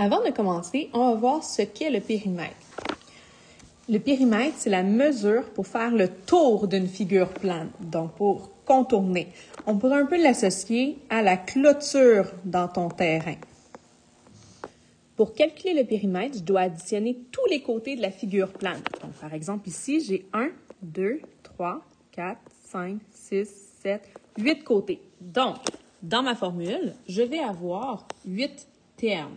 Avant de commencer, on va voir ce qu'est le périmètre. Le périmètre, c'est la mesure pour faire le tour d'une figure plane, donc pour contourner. On pourrait un peu l'associer à la clôture dans ton terrain. Pour calculer le périmètre, je dois additionner tous les côtés de la figure plane. Donc, par exemple, ici, j'ai 1, 2, 3, 4, 5, 6, 7, 8 côtés. Donc, dans ma formule, je vais avoir 8 termes.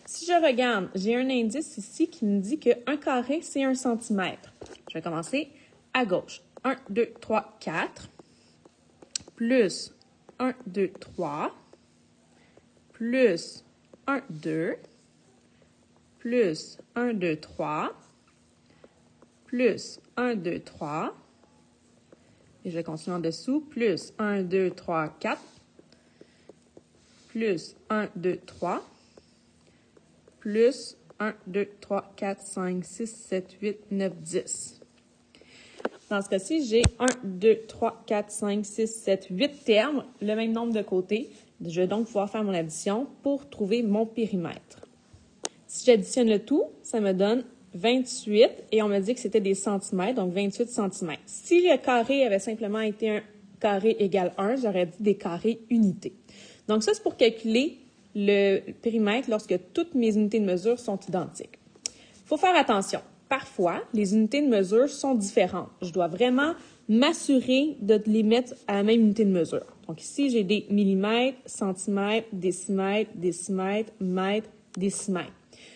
Si je regarde, j'ai un indice ici qui me dit qu'un carré, c'est 1 centimètre. Je vais commencer à gauche. 1, 2, 3, 4, plus 1, 2, 3, plus 1, 2, plus 1, 2, 3, plus 1, 2, 3, et je continue en dessous, plus 1, 2, 3, 4, plus 1, 2, 3, plus 1, 2, 3, 4, 5, 6, 7, 8, 9, 10. Dans ce cas-ci, j'ai 1, 2, 3, 4, 5, 6, 7, 8 termes, le même nombre de côtés. Je vais donc pouvoir faire mon addition pour trouver mon périmètre. Si j'additionne le tout, ça me donne 28 et on me dit que c'était des centimètres, donc 28 centimètres. Si le carré avait simplement été un carré égale 1, j'aurais dit des carrés unités. Donc ça, c'est pour calculer le périmètre lorsque toutes mes unités de mesure sont identiques. Il faut faire attention. Parfois, les unités de mesure sont différentes. Je dois vraiment m'assurer de les mettre à la même unité de mesure. Donc ici, j'ai des millimètres, centimètres, décimètres, décimètres, mètres, décimètres.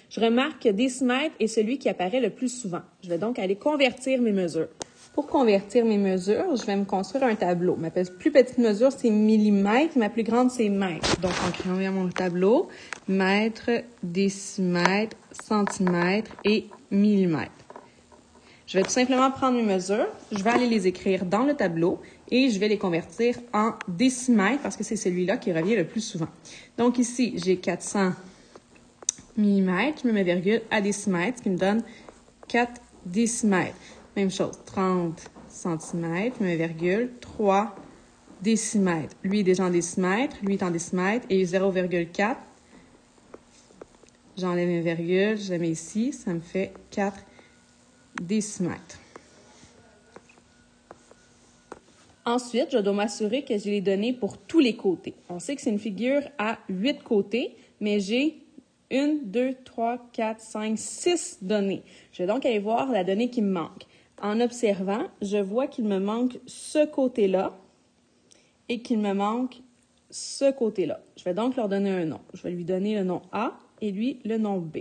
Je remarque que décimètre est celui qui apparaît le plus souvent. Je vais donc aller convertir mes mesures. Pour convertir mes mesures, je vais me construire un tableau. Ma plus petite mesure, c'est millimètre. Ma plus grande, c'est mètre. Donc, en créant mon tableau, mètre, décimètre, centimètre et millimètre. Je vais tout simplement prendre mes mesures. Je vais aller les écrire dans le tableau et je vais les convertir en décimètres parce que c'est celui-là qui revient le plus souvent. Donc, ici, j'ai 400 millimètres. Je me mets virgule à décimètre, ce qui me donne 4 décimètres. Même chose, 30 centimètres, je mets virgule, 3 décimètres. Lui est déjà en décimètres, lui est en décimètres, et 0,4. J'enlève mes virgules, je les mets ici, ça me fait 4 décimètres. Ensuite, je dois m'assurer que j'ai les données pour tous les côtés. On sait que c'est une figure à 8 côtés, mais j'ai 1, 2, 3, 4, 5, 6 données. Je vais donc aller voir la donnée qui me manque. En observant, je vois qu'il me manque ce côté-là et qu'il me manque ce côté-là. Je vais donc leur donner un nom. Je vais lui donner le nom A et lui le nom B.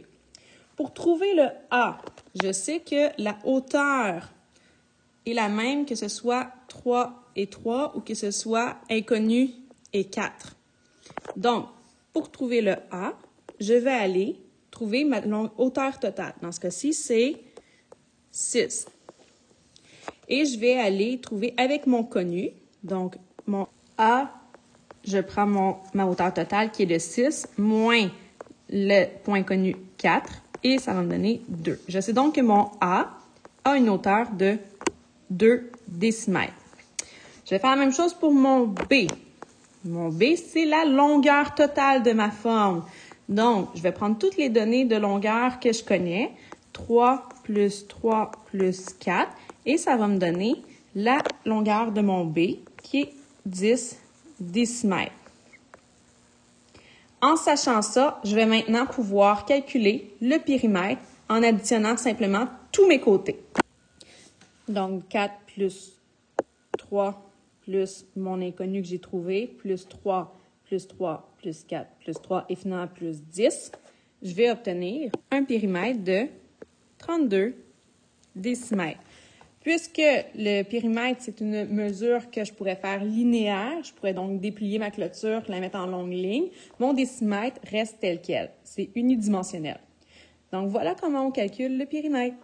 Pour trouver le A, je sais que la hauteur est la même que ce soit 3 et 3 ou que ce soit inconnu et 4. Donc, pour trouver le A, je vais aller trouver ma hauteur totale. Dans ce cas-ci, c'est 6. Et je vais aller trouver avec mon connu, donc mon A, je prends ma hauteur totale qui est de 6, moins le point connu 4, et ça va me donner 2. Je sais donc que mon A a une hauteur de 2 décimètres. Je vais faire la même chose pour mon B. Mon B, c'est la longueur totale de ma forme. Donc, je vais prendre toutes les données de longueur que je connais, 3 plus 3 plus 4, et ça va me donner la longueur de mon B, qui est 10 décimètres. En sachant ça, je vais maintenant pouvoir calculer le périmètre en additionnant simplement tous mes côtés. Donc, 4 plus 3 plus mon inconnu que j'ai trouvé, plus 3 plus 3 plus 4 plus 3 et finalement plus 10, je vais obtenir un périmètre de 32 décimètres. Puisque le périmètre, c'est une mesure que je pourrais faire linéaire, je pourrais donc déplier ma clôture, la mettre en longue ligne, mon décimètre reste tel quel. C'est unidimensionnel. Donc, voilà comment on calcule le périmètre.